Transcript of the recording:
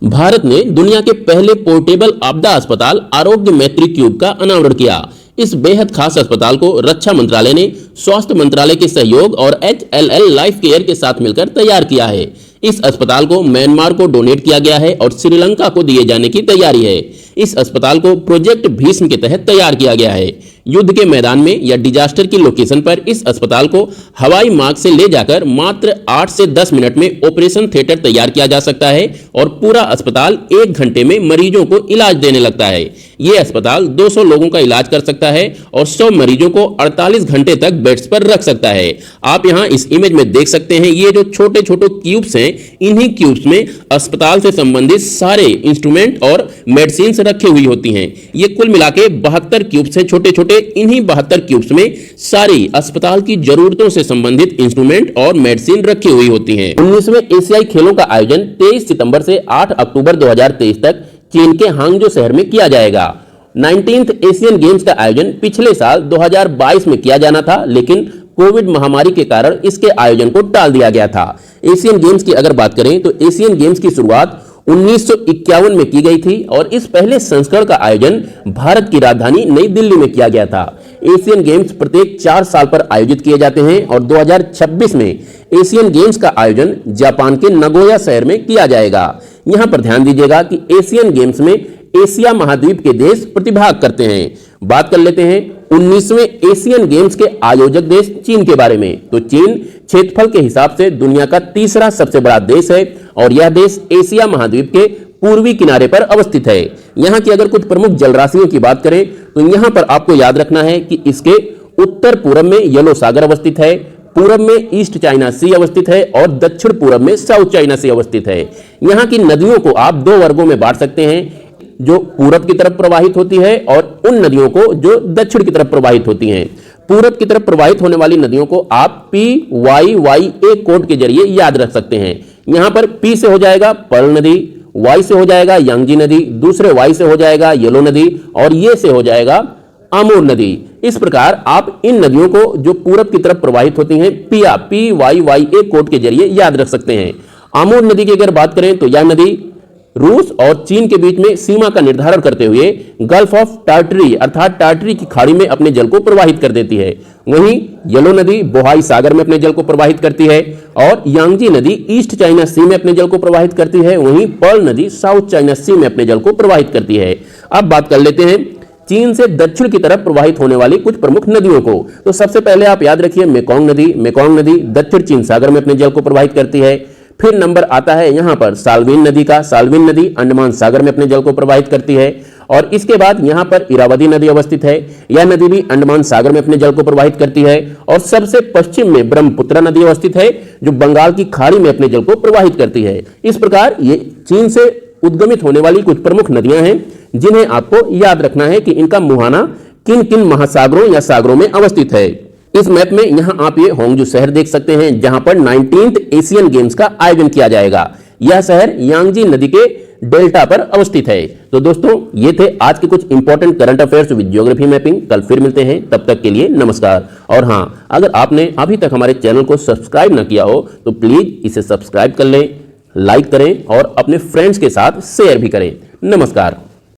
भारत ने दुनिया के पहले पोर्टेबल आपदा अस्पताल आरोग्य मैत्री क्यूब का अनावरण किया। इस बेहद खास अस्पताल को रक्षा मंत्रालय ने स्वास्थ्य मंत्रालय के सहयोग और HLL लाइफ केयर के साथ मिलकर तैयार किया है। इस अस्पताल को म्यांमार को डोनेट किया गया है और श्रीलंका को दिए जाने की तैयारी है। इस अस्पताल को प्रोजेक्ट भीष्म के तहत तैयार किया गया है। युद्ध के मैदान में या डिजास्टर की लोकेशन पर इस अस्पताल को हवाई मार्ग से ले जाकर मात्र 8 से 10 मिनट में ऑपरेशन थिएटर तैयार किया जा सकता है और पूरा अस्पताल 1 घंटे में मरीजों को इलाज देने लगता है। ये अस्पताल 200 लोगों का इलाज कर सकता है और 100 मरीजों को 48 घंटे तक बेड्स पर रख सकता है। आप यहाँ इस इमेज में देख सकते हैं, ये जो छोटे छोटे क्यूब्स हैं, इन्हीं क्यूब्स में अस्पताल से संबंधित सारे इंस्ट्रूमेंट और मेडिसिन रखी हुई होती हैं। ये कुल मिला के 72 क्यूब्स हैं छोटे छोटे। इन्हीं 72 क्यूब्स में सारी अस्पताल की जरूरतों से संबंधित इंस्ट्रूमेंट और मेडिसिन रखी हुई होती हैं। 19वें एशियाई खेलों का आयोजन 23 सितंबर से 8 अक्टूबर 2023 तक चीन के हांगजो शहर में किया जाएगा। 19th एशियन गेम्स का आयोजन पिछले साल 2022 में किया जाना था, लेकिन कोविड महामारी के कारण इसके आयोजन को टाल दिया गया था। एशियन गेम्स की अगर बात करें तो एशियन गेम्स की शुरुआत 1951 में की गई थी और इस पहले संस्करण का आयोजन भारत की राजधानी नई दिल्ली में किया गया था। एशियन गेम्स प्रत्येक 4 साल पर आयोजित किए जाते हैं और 2026 में एशियन गेम्स का आयोजन जापान के नगोया शहर में किया जाएगा। यहां पर ध्यान दीजिएगा कि एशियन गेम्स में एशिया महाद्वीप के देश प्रतिभाग करते हैं। बात कर लेते हैं 19वें एशियन गेम्स के आयोजक देश चीन के बारे में। तो चीन क्षेत्रफल के हिसाब से दुनिया का तीसरा सबसे बड़ा देश है और यह देश एशिया महाद्वीप के पूर्वी किनारे पर अवस्थित है। यहाँ की अगर कुछ प्रमुख जलराशियों की बात करें तो यहाँ पर आपको याद रखना है कि इसके उत्तर पूर्व में येलो सागर अवस्थित है, पूरब में ईस्ट चाइना सी अवस्थित है और दक्षिण पूरब में साउथ चाइना सी अवस्थित है। यहाँ की नदियों को आप 2 वर्गों में बांट सकते हैं, जो पूरब की तरफ प्रवाहित होती है और उन नदियों को जो दक्षिण की तरफ प्रवाहित होती हैं। पूरब की तरफ प्रवाहित होने वाली नदियों को आप PYYA कोड के जरिए याद रख सकते हैं। यहाँ पर P से हो जाएगा पर्ल नदी, Y से हो जाएगा यांगजी नदी, दूसरे Y से हो जाएगा येलो नदी और ये से हो जाएगा अमूर नदी। इस प्रकार आप इन नदियों को जो पूरब की तरफ प्रवाहित होती हैं PYYA कोड के जरिए याद रख सकते हैं। अमूर नदी की अगर बात करें तो यह नदी रूस और चीन के बीच में सीमा का निर्धारण करते हुए गल्फ ऑफ टार्टरी अर्थात टार्टरी की खाड़ी में अपने जल को प्रवाहित कर देती है। वहीं येलो नदी बोहाई सागर में अपने जल को प्रवाहित करती है और यांगजी नदी ईस्ट चाइना सी में अपने जल को प्रवाहित करती है। वहीं पर्ल नदी साउथ चाइना सी में अपने जल को प्रवाहित करती है। अब बात कर लेते हैं चीन से दक्षिण की तरफ प्रवाहित होने वाली कुछ प्रमुख नदियों को। तो सबसे पहले आप याद रखिए मेकोंग नदी। मेकोंग नदी दक्षिण चीन सागर में अपने जल को प्रवाहित करती है। फिर नंबर आता है यहां पर साल्विन नदी का। साल्विन नदी अंडमान सागर में अपने जल को प्रवाहित करती है और इसके बाद यहां पर इरावदी नदी अवस्थित है। यह नदी भी अंडमान सागर में अपने जल को प्रवाहित करती है और सबसे पश्चिम में ब्रह्मपुत्र नदी अवस्थित है, जो बंगाल की खाड़ी में अपने जल को प्रवाहित करती है। इस प्रकार ये चीन से उद्गमित होने वाली कुछ प्रमुख नदियां हैं जिन्हें आपको याद रखना है कि इनका मुहाना किन किन महासागरों या सागरों में अवस्थित है। इस मैप में यहां आप ये होंगजू शहर देख सकते हैं जहां पर 19th एशियन गेम्स का आयोजन किया जाएगा। यह शहर यांगजी नदी के डेल्टा पर अवस्थित है। तो दोस्तों, ये थे आज के कुछ important current affairs with geography mapping. कल फिर मिलते हैं, तब तक के लिए नमस्कार। और हां, अगर आपने अभी तक हमारे चैनल को सब्सक्राइब ना किया हो तो प्लीज इसे सब्सक्राइब कर लें, लाइक करें और अपने फ्रेंड्स के साथ शेयर भी करें। नमस्कार।